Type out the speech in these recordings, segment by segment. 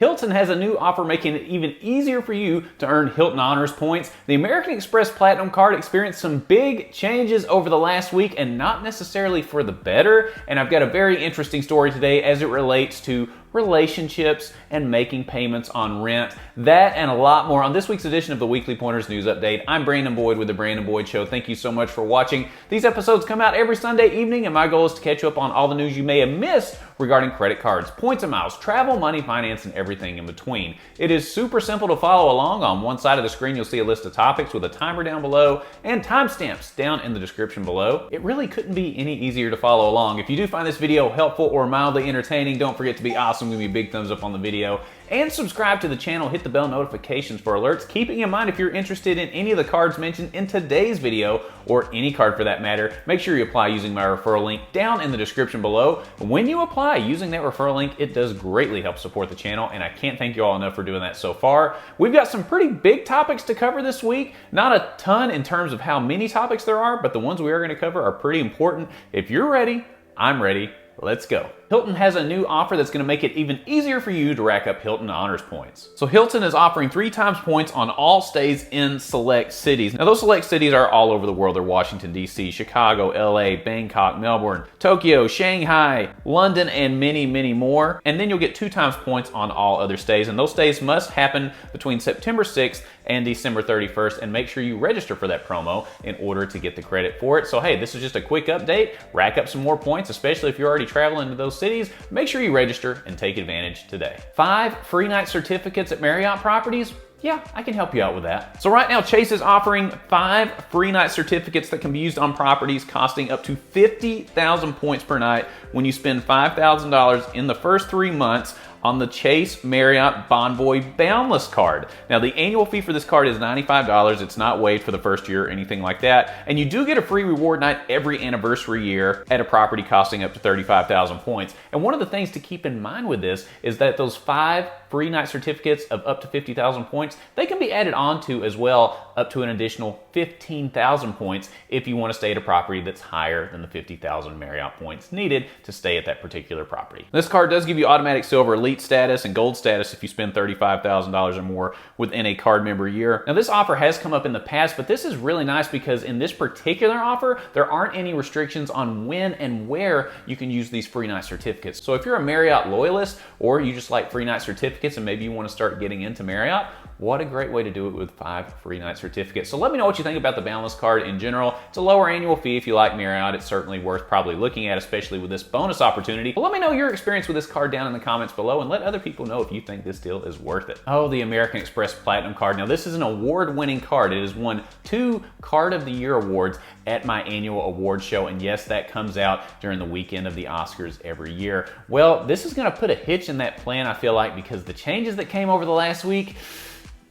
Hilton has a new offer making it even easier for you to earn Hilton Honors points. The American Express Platinum Card experienced some big changes over the last week and not necessarily for the better. And I've got a very interesting story today as it relates to relationships and making payments on rent. That and a lot more on this week's edition of the Weekly Pointers News Update. I'm Brandon Boyd with The Brandon Boyd Show. Thank you so much for watching. These episodes come out every Sunday evening, and my goal is to catch you up on all the news you may have missed regarding credit cards, points and miles, travel, money, finance, and everything in between. It is super simple to follow along. On one side of the screen, you'll see a list of topics with a timer down below and timestamps down in the description below. It really couldn't be any easier to follow along. If you do find this video helpful or mildly entertaining, don't forget to be awesome. Give me a big thumbs up on the video and subscribe to the channel. Hit the bell notifications for alerts. Keeping in mind, if you're interested in any of the cards mentioned in today's video, or any card for that matter, make sure you apply using my referral link down in the description below. When you apply using that referral link, it does greatly help support the channel, and I can't thank you all enough for doing that so far. We've got some pretty big topics to cover this week. Not a ton in terms of how many topics there are, but the ones we are going to cover are pretty important. If you're ready, I'm ready. Let's go. Hilton has a new offer that's going to make it even easier for you to rack up Hilton Honors points. So Hilton is offering 3 times points on all stays in select cities. Now those select cities are all over the world. They're Washington, D.C., Chicago, LA, Bangkok, Melbourne, Tokyo, Shanghai, London, and many, many more. And then you'll get 2 times points on all other stays. And those stays must happen between September 6th and December 31st. And make sure you register for that promo in order to get the credit for it. So hey, this is just a quick update. Rack up some more points, especially if you're already traveling to those cities. Make sure you register and take advantage today. 5 free night certificates at Marriott properties. Yeah, I can help you out with that. So right now, Chase is offering 5 free night certificates that can be used on properties costing up to 50,000 points per night when you spend $5,000 in the first 3 months on the Chase Marriott Bonvoy Boundless card. Now the annual fee for this card is $95. It's not waived for the first year or anything like that. And you do get a free reward night every anniversary year at a property costing up to 35,000 points. And one of the things to keep in mind with this is that those 5 free night certificates of up to 50,000 points, they can be added on to as well up to an additional 15,000 points if you want to stay at a property that's higher than the 50,000 Marriott points needed to stay at that particular property. This card does give you automatic silver elite status and gold status if you spend $35,000 or more within a card member year. Now this offer has come up in the past, but this is really nice because in this particular offer, there aren't any restrictions on when and where you can use these free night certificates. So if you're a Marriott loyalist or you just like free night certificates and maybe you want to start getting into Marriott, what a great way to do it with 5 free night certificates. So let me know what you think about the Boundless card in general. It's a lower annual fee if you like Marriott. It's certainly worth probably looking at, especially with this bonus opportunity. But let me know your experience with this card down in the comments below and let other people know if you think this deal is worth it. Oh, the American Express Platinum card. Now this is an award-winning card. It has won 2 Card of the Year awards at my annual award show. And yes, that comes out during the weekend of the Oscars every year. Well, this is gonna put a hitch in that plan, I feel like, because the changes that came over the last week,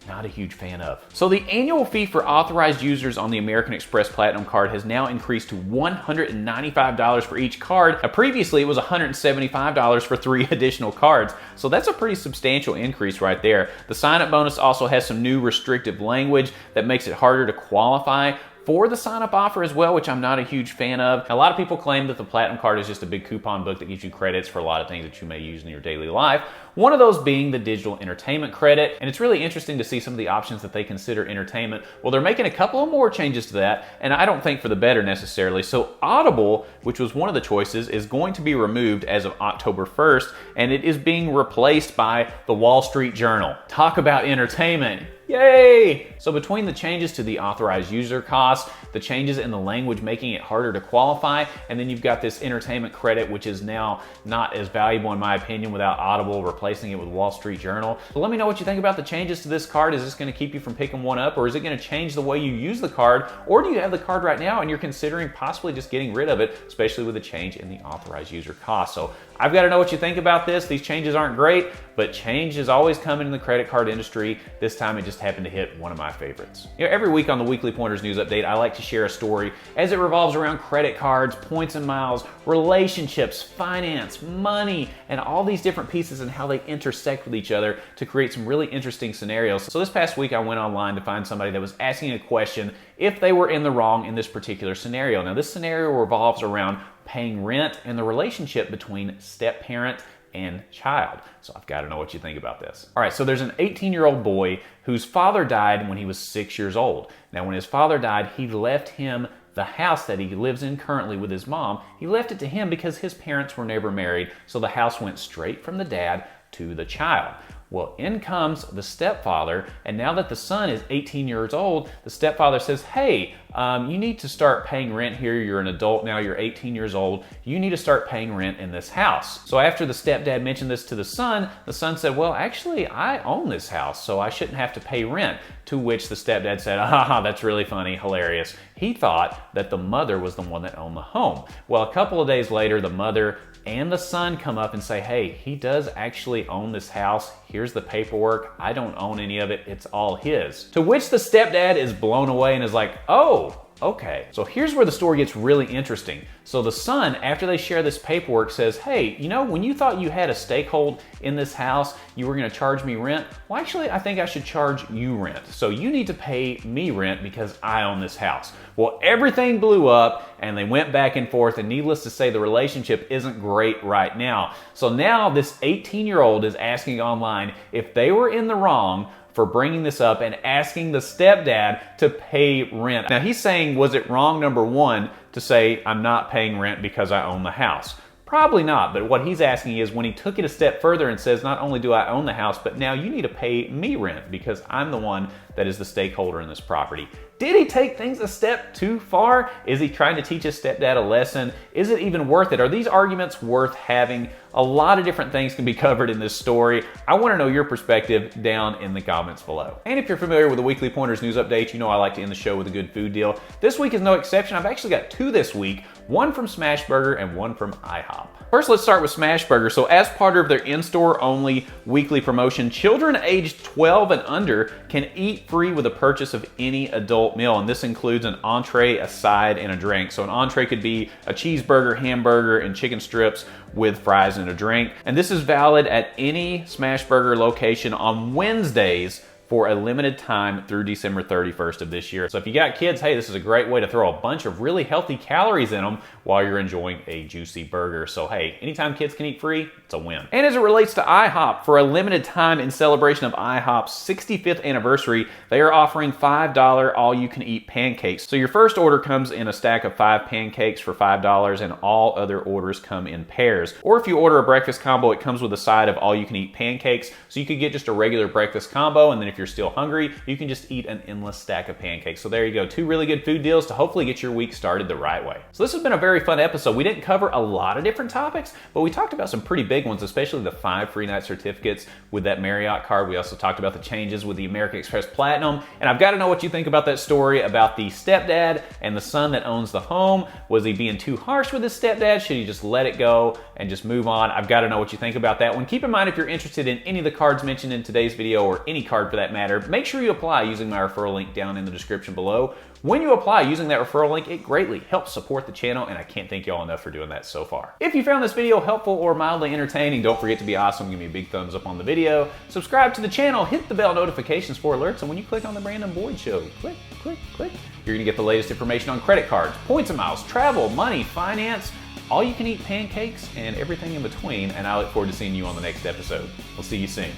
not a huge fan of. So the annual fee for authorized users on the American Express Platinum card has now increased to $195 for each card. Now, previously, it was $175 for 3 additional cards. So that's a pretty substantial increase right there. The sign-up bonus also has some new restrictive language that makes it harder to qualify for the sign-up offer as well, which I'm not a huge fan of. A lot of people claim that the Platinum card is just a big coupon book that gives you credits for a lot of things that you may use in your daily life. One of those being the digital entertainment credit. And it's really interesting to see some of the options that they consider entertainment. Well, they're making a couple of more changes to that, and I don't think for the better necessarily. So Audible, which was one of the choices, is going to be removed as of October 1st, and it is being replaced by the Wall Street Journal. Talk about entertainment. Yay! So between the changes to the authorized user costs, the changes in the language making it harder to qualify, and then you've got this entertainment credit, which is now not as valuable in my opinion without Audible replacing it with Wall Street Journal. So let me know what you think about the changes to this card. Is this going to keep you from picking one up, or is it going to change the way you use the card? Or do you have the card right now and you're considering possibly just getting rid of it, especially with the change in the authorized user cost? So I've got to know what you think about this. These changes aren't great, but change is always coming in the credit card industry. This time it just happened to hit one of my favorites. You know, every week on the Weekly Pointers News Update, I like to share a story as it revolves around credit cards, points and miles, relationships, finance, money, and all these different pieces and how they intersect with each other to create some really interesting scenarios. So this past week, I went online to find somebody that was asking a question if they were in the wrong in this particular scenario. Now, this scenario revolves around paying rent and the relationship between step-parent and child. So I've got to know what you think about this. All right, so there's an 18-year-old boy whose father died when he was 6 years old. Now, when his father died, he left him the house that he lives in currently with his mom. He left it to him because his parents were never married, so the house went straight from the dad to the child. Well, in comes the stepfather, and now that the son is 18 years old, the stepfather says, hey, you need to start paying rent here. You're an adult now, you're 18 years old. You need to start paying rent in this house. So after the stepdad mentioned this to the son said, well, actually, I own this house, so I shouldn't have to pay rent. To which the stepdad said, that's really funny, hilarious. He thought that the mother was the one that owned the home. Well, a couple of days later, the mother and the son come up and say, hey, he does actually own this house. Here's the paperwork. I don't own any of it. It's all his. To which the stepdad is blown away and is like, oh, okay. So here's where the story gets really interesting. So the son, after they share this paperwork, says, hey, you know, when you thought you had a stakehold in this house, you were gonna charge me rent. Well, actually, I think I should charge you rent. So you need to pay me rent because I own this house. Well, everything blew up and they went back and forth, and needless to say, the relationship isn't great right now. So now this 18-year-old is asking online if they were in the wrong for bringing this up and asking the stepdad to pay rent. Now he's saying, was it wrong, number one, to say I'm not paying rent because I own the house? Probably not, but what he's asking is when he took it a step further and says, not only do I own the house, but now you need to pay me rent because I'm the one that is the stakeholder in this property. Did he take things a step too far? Is he trying to teach his stepdad a lesson? Is it even worth it? Are these arguments worth having? A lot of different things can be covered in this story. I want to know your perspective down in the comments below. And if you're familiar with the Weekly Pointers news update, you know I like to end the show with a good food deal. This week is no exception. I've actually got two this week, one from Smashburged and one from IHop. First, let's start with Smashburged. So as part of their in-store only weekly promotion, children aged 12 and under can eat free with a purchase of any adult meal. And this includes an entree, a side, and a drink. So an entree could be a cheeseburger, hamburger, and chicken strips with fries and a drink. And this is valid at any Smashburged location on Wednesdays for a limited time through December 31st of this year. So if you got kids, hey, this is a great way to throw a bunch of really healthy calories in them while you're enjoying a juicy burger. So hey, anytime kids can eat free, it's a win. And as it relates to IHop, for a limited time in celebration of IHop's 65th anniversary, they are offering $5 all-you-can-eat pancakes. So your first order comes in a stack of 5 pancakes for $5, and all other orders come in pairs. Or if you order a breakfast combo, it comes with a side of all-you-can-eat pancakes. So you could get just a regular breakfast combo, and then if you're still hungry, you can just eat an endless stack of pancakes. So there you go, two really good food deals to hopefully get your week started the right way. So this has been a very fun episode. We didn't cover a lot of different topics, but we talked about some pretty big ones, especially the 5 free night certificates with that Marriott card. We also talked about the changes with the American Express Platinum, and I've got to know what you think about that story about the stepdad and the son that owns the home. Was he being too harsh with his stepdad? Should he just let it go and just move on? I've got to know what you think about that one. Keep in mind, if you're interested in any of the cards mentioned in today's video, or any card for that matter, make sure you apply using my referral link down in the description below. When you apply using that referral link, it greatly helps support the channel, and I can't thank y'all enough for doing that so far. If you found this video helpful or mildly entertaining, don't forget to be awesome. Give me a big thumbs up on the video. Subscribe to the channel, hit the bell notifications for alerts, and when you click on the Brandon Boyd Show, click, click, click, you're gonna get the latest information on credit cards, points and miles, travel, money, finance, all you can eat pancakes, and everything in between, and I look forward to seeing you on the next episode. We'll see you soon.